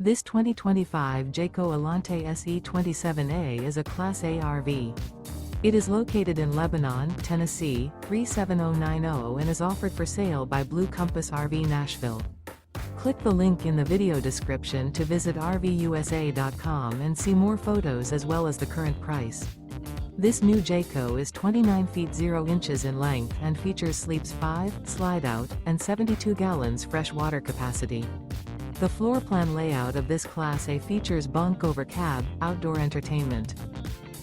This 2025 Jayco Alante SE 27A is a Class A RV. It is located in Lebanon, Tennessee, 37090 and is offered for sale by Blue Compass RV Nashville. Click the link in the video description to visit RVUSA.com and see more photos as well as the current price. This new Jayco is 29 feet 0 inches in length and features sleeps 5, slide-out, and 72 gallons fresh water capacity. The floor plan layout of this Class A features bunk over cab, outdoor entertainment.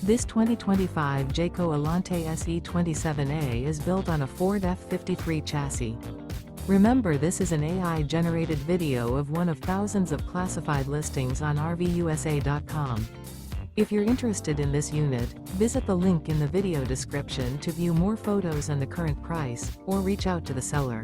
This 2025 Jayco Alante SE 27A is built on a Ford F53 chassis. Remember, this is an AI-generated video of one of thousands of classified listings on RVUSA.com. If you're interested in this unit, visit the link in the video description to view more photos and the current price, or reach out to the seller.